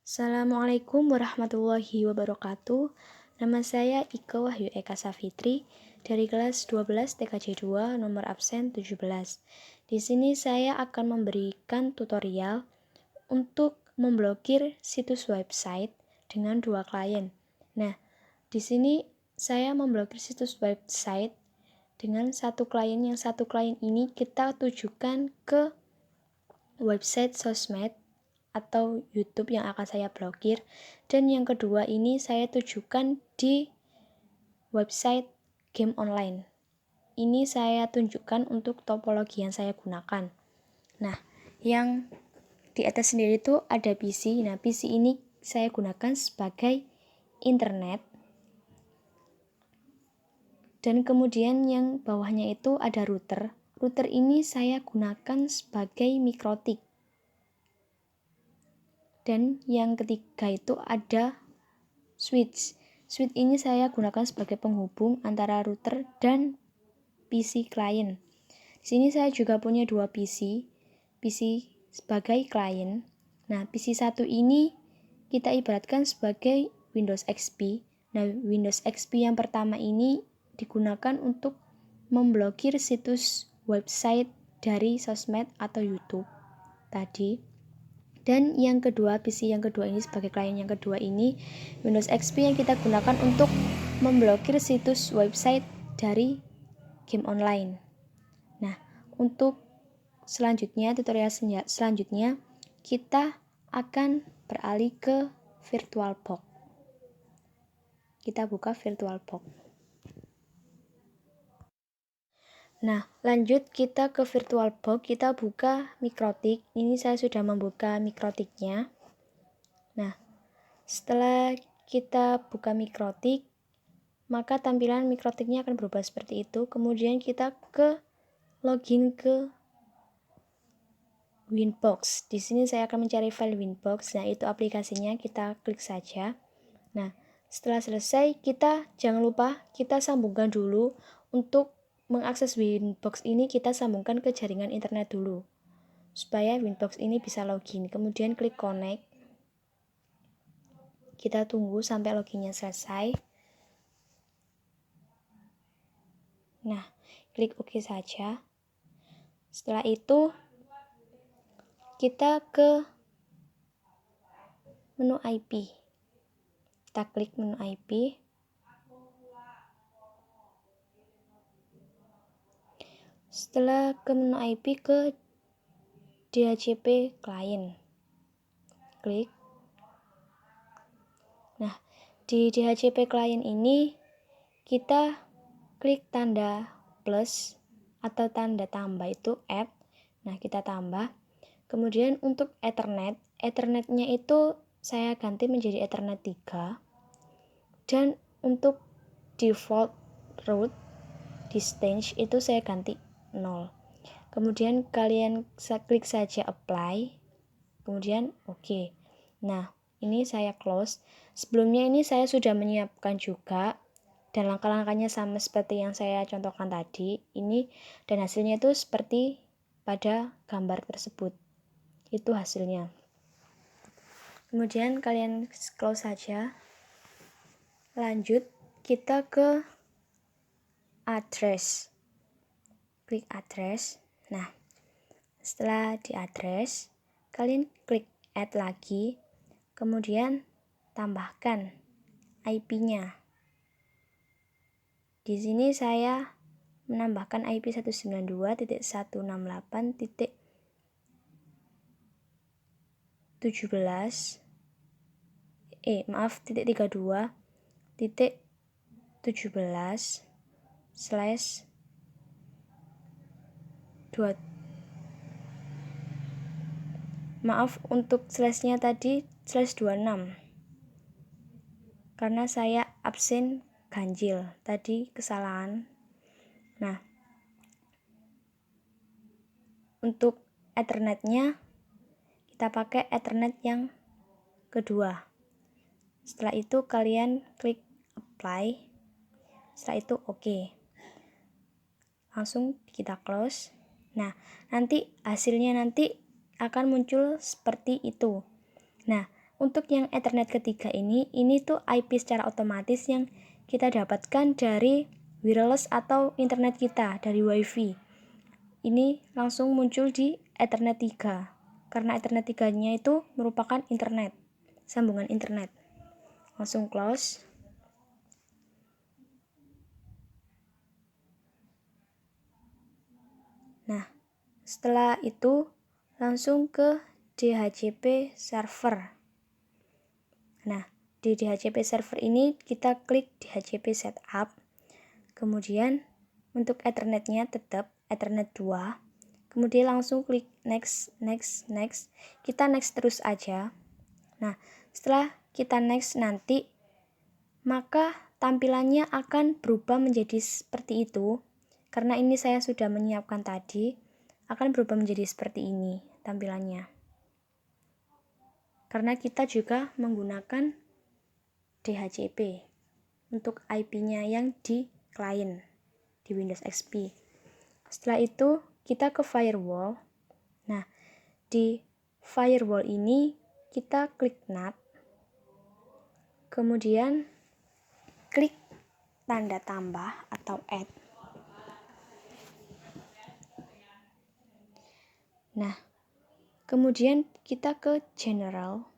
Assalamualaikum warahmatullahi wabarakatuh. Nama saya Ika Wahyu Eka Safitri dari kelas 12 TKJ 2 nomor absen 17. Di sini saya akan memberikan tutorial untuk memblokir situs website dengan dua klien. Nah, di sini saya memblokir situs website dengan satu klien. Yang satu klien ini kita tujukan ke website sosmed atau YouTube yang akan saya blokir, dan yang kedua ini saya tujukan di website game online. Ini saya tunjukkan untuk topologi yang saya gunakan. Nah, yang di atas sendiri itu ada PC. Nah, PC ini saya gunakan sebagai internet. Dan kemudian yang bawahnya itu ada router. Router ini saya gunakan sebagai mikrotik. Dan yang ketiga itu ada switch. Switch ini saya gunakan sebagai penghubung antara router dan PC klien. Di sini saya juga punya dua PC sebagai klien. Nah, PC satu ini kita ibaratkan sebagai Windows XP. Nah, Windows XP yang pertama ini digunakan untuk memblokir situs website dari sosmed atau YouTube tadi. Dan yang kedua, PC yang kedua ini sebagai klien yang kedua ini Windows XP yang kita gunakan untuk memblokir situs website dari game online. Nah, untuk tutorial selanjutnya kita akan beralih ke VirtualBox. Kita buka VirtualBox. Nah, lanjut kita ke VirtualBox, kita buka mikrotik. Ini saya sudah membuka mikrotiknya. Nah, setelah kita buka mikrotik, maka tampilan mikrotiknya akan berubah seperti itu. Kemudian kita login ke Winbox. Di sini saya akan mencari file Winbox. Nah, itu aplikasinya, kita klik saja. Nah, setelah selesai, kita jangan lupa kita sambungkan dulu. Untuk mengakses Winbox ini kita sambungkan ke jaringan internet dulu supaya Winbox ini bisa login. Kemudian klik connect. Kita tunggu sampai loginnya selesai. Nah, klik OK saja. Setelah itu kita ke menu IP. Kita klik menu IP. Setelah ke menu IP, ke DHCP client. Klik. Nah, di DHCP client ini kita klik tanda plus atau tanda tambah itu add. Nah, kita tambah. Kemudian untuk Ethernetnya itu saya ganti menjadi Ethernet 3. Dan untuk default route distance itu saya ganti 0. Kemudian kalian klik saja apply. Kemudian oke. Nah, ini saya close. Sebelumnya ini saya sudah menyiapkan juga, dan langkah-langkahnya sama seperti yang saya contohkan tadi. Ini dan hasilnya itu seperti pada gambar tersebut. Itu hasilnya. Kemudian kalian close saja. Lanjut kita ke address. Klik address. Nah, setelah di address, kalian klik add lagi. Kemudian tambahkan IP-nya. Di sini saya menambahkan IP 192.32.17/2. Maaf untuk slashnya tadi /26 karena saya absen ganjil tadi, kesalahan. Nah, untuk Ethernetnya kita pakai Ethernet yang kedua. Setelah itu kalian klik apply. Setelah itu oke. Langsung kita close. Nah, nanti hasilnya akan muncul seperti itu. Nah, untuk yang Ethernet ketiga ini tuh IP secara otomatis yang kita dapatkan dari wireless atau internet kita, dari WiFi. Ini langsung muncul di Ethernet 3, karena Ethernet 3-nya itu merupakan internet, sambungan internet. Langsung close. Nah, setelah itu langsung ke DHCP server. Nah, di DHCP server ini kita klik DHCP setup. Kemudian untuk Ethernetnya tetap Ethernet 2. Kemudian langsung klik next. Kita next terus aja. Nah, setelah kita next nanti, maka tampilannya akan berubah menjadi seperti itu. Karena ini saya sudah menyiapkan tadi, akan berubah menjadi seperti ini tampilannya. Karena kita juga menggunakan DHCP untuk IP-nya yang di klien di Windows XP. Setelah itu kita ke firewall. Nah, di firewall ini kita klik NAT. Kemudian klik tanda tambah atau add. Nah, kemudian kita ke general.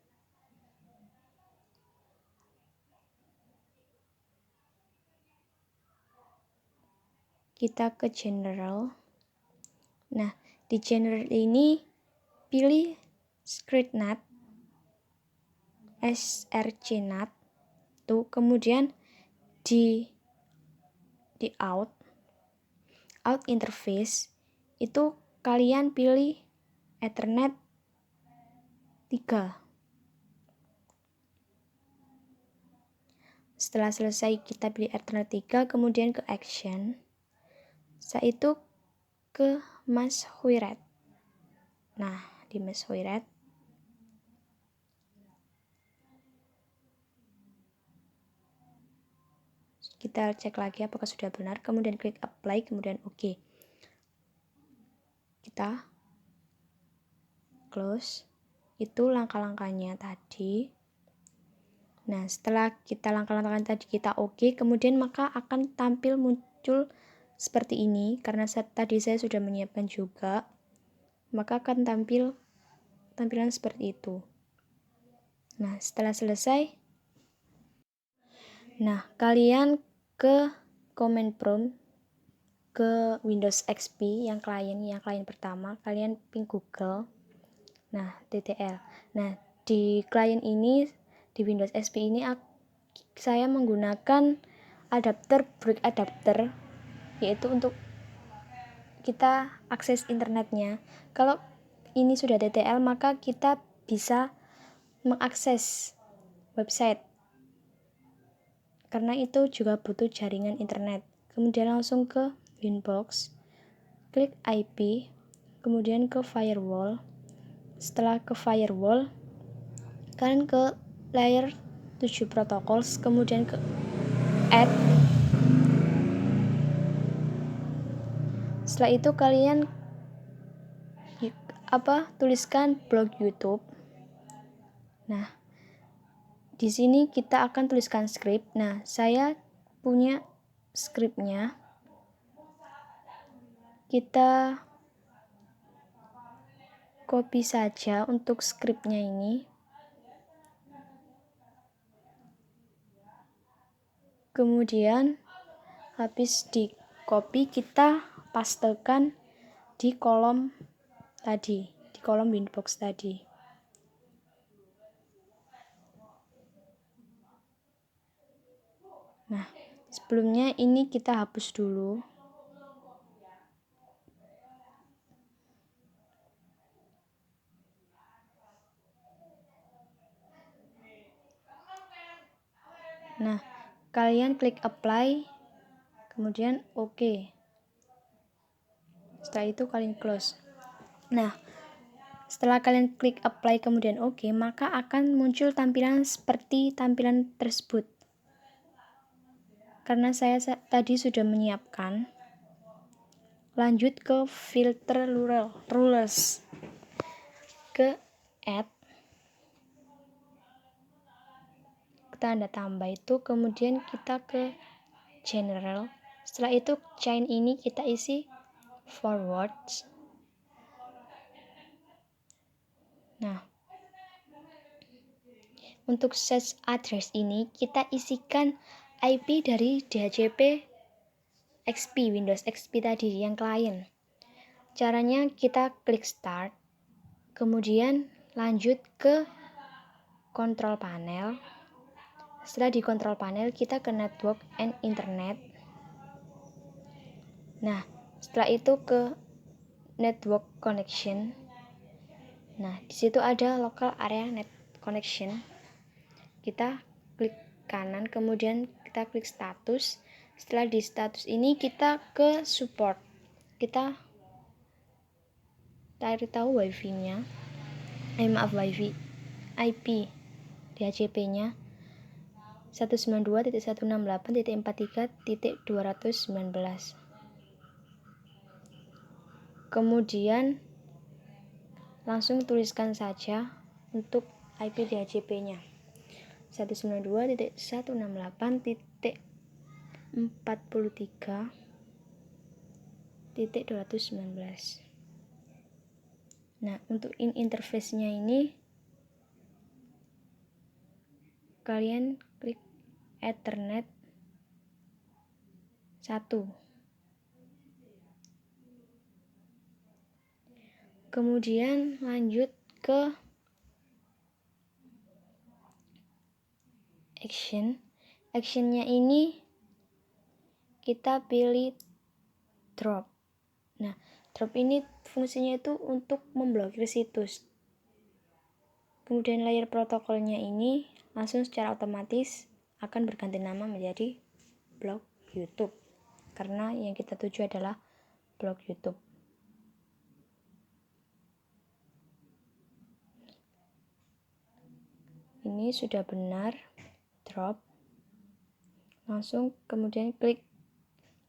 Nah, di general ini pilih script-NAT, src-NAT. Tuh, kemudian di out interface itu kalian pilih Ethernet 3. Setelah selesai kita pilih Ethernet 3, kemudian ke action. Setelah itu ke Masquerade. Nah, di Masquerade kita cek lagi apakah sudah benar, kemudian klik apply, kemudian OK. Kita close. Itu langkah-langkahnya tadi. Nah, setelah kita langkah-langkah tadi kita OK, kemudian maka akan tampil muncul seperti ini. Karena tadi saya sudah menyiapkan juga, maka akan tampilan seperti itu. Nah, setelah selesai, nah kalian ke command prompt ke Windows XP yang klien pertama, kalian ping Google. Nah, TTL. Nah, di klien ini, di Windows XP ini saya menggunakan adapter brick adapter, yaitu untuk kita akses internetnya. Kalau ini sudah TTL, maka kita bisa mengakses website, karena itu juga butuh jaringan internet. Kemudian langsung ke Winbox, klik IP, kemudian ke firewall. Setelah ke firewall, kalian ke layer 7 protocols, kemudian ke add. Setelah itu kalian tuliskan blog YouTube. Nah, di sini kita akan tuliskan script. Nah, saya punya scriptnya. Kita copy saja untuk scriptnya ini. Kemudian habis di copy, kita pastekan di kolom tadi, di kolom Winbox tadi. Nah, sebelumnya ini kita hapus dulu. Nah, kalian klik apply, kemudian OK. Setelah itu kalian close. Nah, setelah kalian klik apply kemudian OK, maka akan muncul tampilan seperti tampilan tersebut. Karena saya tadi sudah menyiapkan. Lanjut ke filter rulers. Ke add. tanda tambah itu, kemudian kita ke general. Setelah itu chain ini kita isi forwards. Nah, untuk search address ini kita isikan IP dari DHCP XP, Windows XP tadi yang klien. Caranya kita klik start, kemudian lanjut ke control panel. Setelah di control panel kita ke network and internet. Nah, setelah itu ke network connection. Nah, di situ ada local area net connection. Kita klik kanan, kemudian kita klik status. Setelah di status ini kita ke support. Kita cari tahu wifi-nya. Wifi IP DHCP-nya 192.168.43.219. Kemudian langsung tuliskan saja untuk IP DHCP-nya 192.168.43.219. Nah, untuk interface-nya ini kalian klik Ethernet 1. Kemudian lanjut ke action. Actionnya ini kita pilih drop. Nah, drop ini fungsinya itu untuk memblokir situs. Kemudian layer protokolnya ini langsung secara otomatis akan berganti nama menjadi blog YouTube, karena yang kita tuju adalah blog YouTube. Ini sudah benar drop, langsung kemudian klik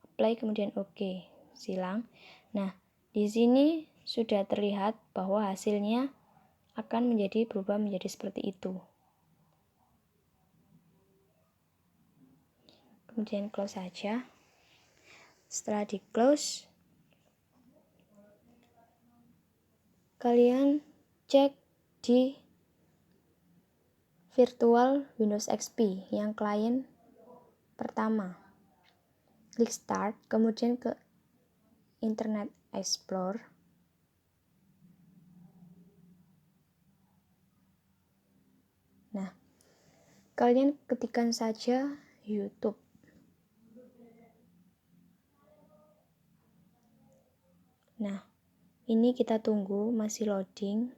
apply, kemudian OK, silang. Nah, di sini sudah terlihat bahwa hasilnya akan berubah menjadi seperti itu. Kemudian close saja. Setelah di close, kalian cek di virtual Windows XP yang klien pertama. Klik start, kemudian ke Internet Explorer. Nah, kalian ketikkan saja YouTube. Nah, ini kita tunggu, masih loading.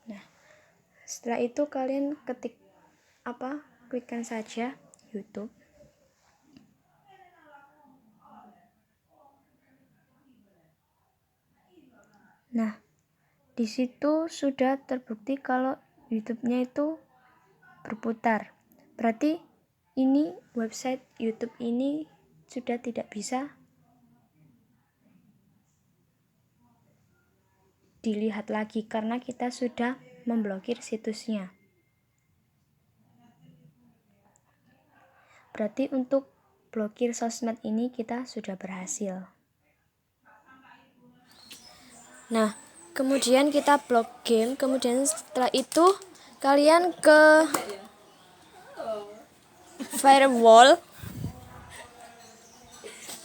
Nah, setelah itu kalian klikkan saja YouTube. Nah, di situ sudah terbukti kalau YouTube-nya itu berputar. Berarti ini website YouTube ini sudah tidak bisa dilihat lagi karena kita sudah memblokir situsnya. Berarti untuk blokir sosmed ini kita sudah berhasil. Nah, kemudian kita blok game, kemudian setelah itu kalian ke firewall.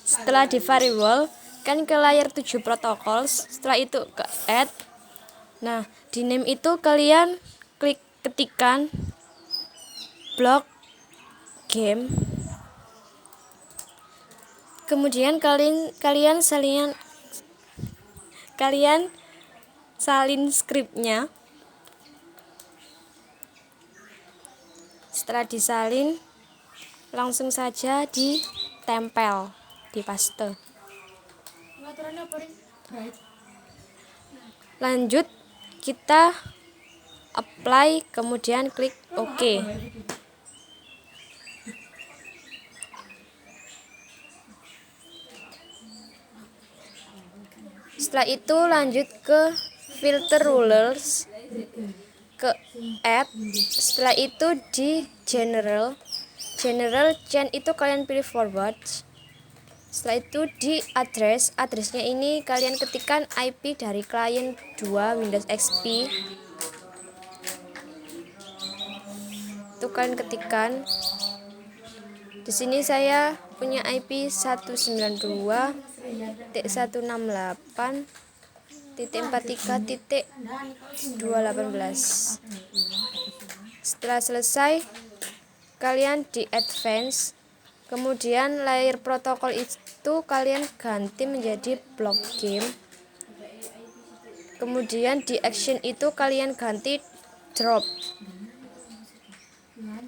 Setelah di firewall, kan ke layar 7 protokol, setelah itu ke add. Nah, di name itu kalian ketikkan block game. Kemudian kalian salin skripnya. Setelah disalin, langsung saja ditempel, dipaste. Lanjut kita apply, kemudian klik OK. Setelah itu lanjut ke filter rulers, ke add. Setelah itu di general chain itu kalian pilih forward. Setelah itu di addressnya ini kalian ketikkan IP dari klien 2 Windows XP. Itu kalian ketikkan. Di sini saya punya IP 192.168.43.218. Setelah selesai, kalian di advance. Kemudian layer protokol itu kalian ganti menjadi block game. Kemudian di action itu kalian ganti drop.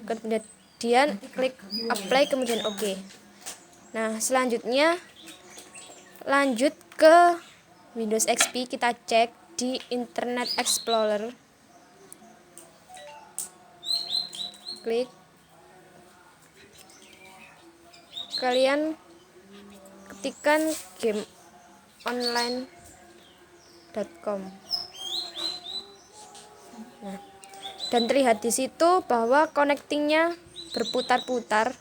Kemudian klik apply, kemudian oke. Nah, selanjutnya lanjut ke Windows XP, kita cek di Internet Explorer. Klik. Kalian ketikkan gameonline.com. Nah, dan terlihat di situ bahwa connectingnya berputar-putar.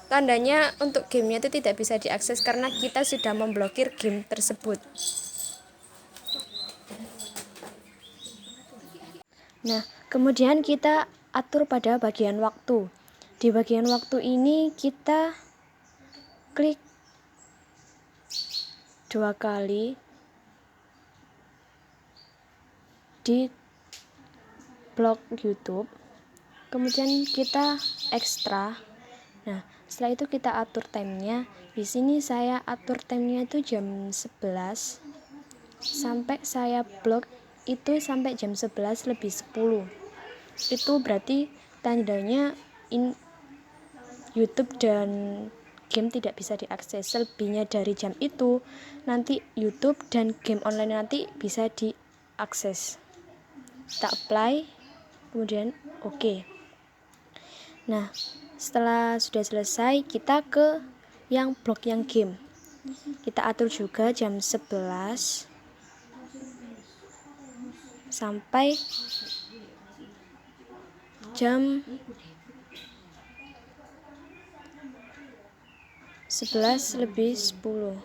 Tandanya untuk gamenya itu tidak bisa diakses karena kita sudah memblokir game tersebut. Nah, kemudian kita atur pada bagian waktu. Di bagian waktu ini kita klik 2 kali di blok YouTube, kemudian kita ekstra. Nah, setelah itu kita atur timenya. Di sini saya atur timenya itu jam 11 sampai saya blok itu sampai jam 11 lebih 10. Itu berarti tandanya YouTube dan game tidak bisa diakses. Selebihnya dari jam itu nanti YouTube dan game online nanti bisa diakses. Kita apply, kemudian oke. Nah, setelah sudah selesai, kita ke yang blok yang game. Kita atur juga jam 11 sampai jam 11 lebih 10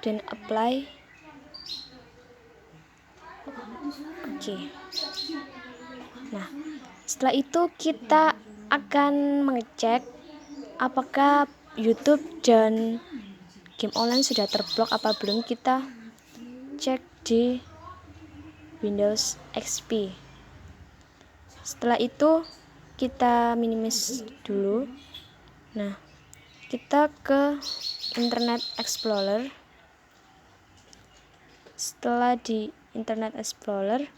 dan apply. Oke. Nah, setelah itu kita akan mengecek apakah YouTube dan game online sudah terblok apa belum. Kita cek di Windows XP. Setelah itu kita minimize dulu. Nah, kita ke Internet Explorer. Setelah di Internet Explorer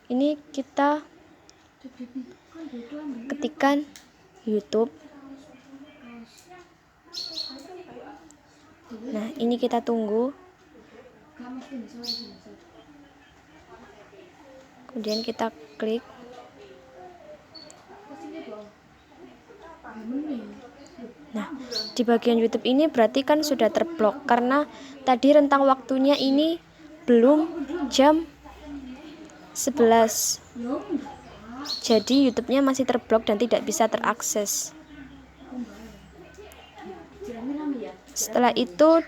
ini kita ketikkan YouTube. Nah, ini kita tunggu. Kemudian kita klik. Nah, di bagian YouTube ini berarti kan sudah terblok karena tadi rentang waktunya ini belum jam 11. Jadi YouTube-nya masih terblok dan tidak bisa terakses. Setelah itu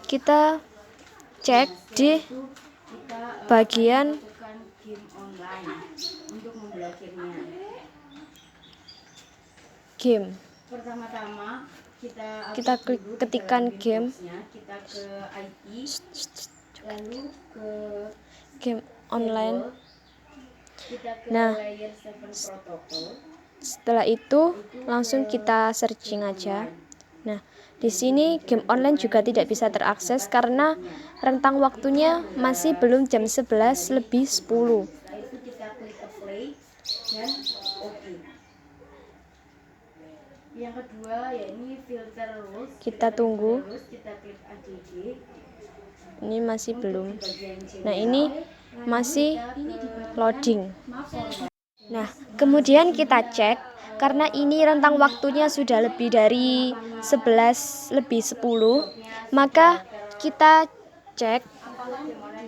kita cek di bagian game. Pertama-tama kita ketikkan game. Kita ke IT, lalu ke game online. Nah, setelah itu langsung kita searching aja. Nah, di sini game online juga tidak bisa terakses karena rentang waktunya masih belum jam 11 lebih 10. Yang kedua yakni filter rules. Kita tunggu. Kita klik ADD. Ini masih belum. Nah, ini masih loading. Nah, kemudian kita cek karena ini rentang waktunya sudah lebih dari 11 lebih 10, maka kita cek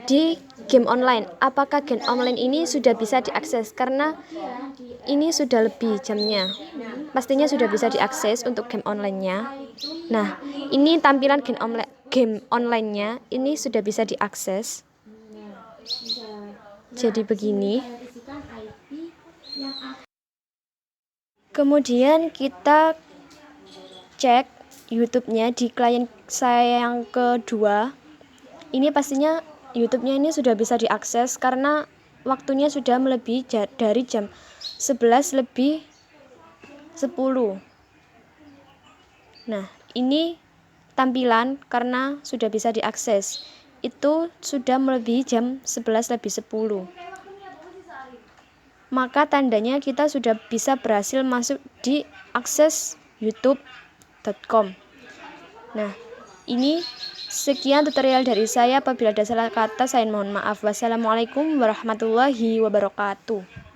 di game online. Apakah game online ini sudah bisa diakses? Karena ini sudah lebih jamnya. Pastinya sudah bisa diakses untuk game online-nya. Nah, ini tampilan game online-nya ini sudah bisa diakses. Jadi begini. Kemudian kita cek YouTube-nya di klien saya yang kedua. Ini pastinya YouTube-nya ini sudah bisa diakses karena waktunya sudah melebihi dari jam 11 lebih 10. Nah, ini tampilan karena sudah bisa diakses. Itu sudah melebihi jam 11 lebih 10. Maka tandanya kita sudah bisa berhasil masuk di akses youtube.com. Nah, ini sekian tutorial dari saya. Apabila ada salah kata, saya mohon maaf. Wassalamualaikum warahmatullahi wabarakatuh.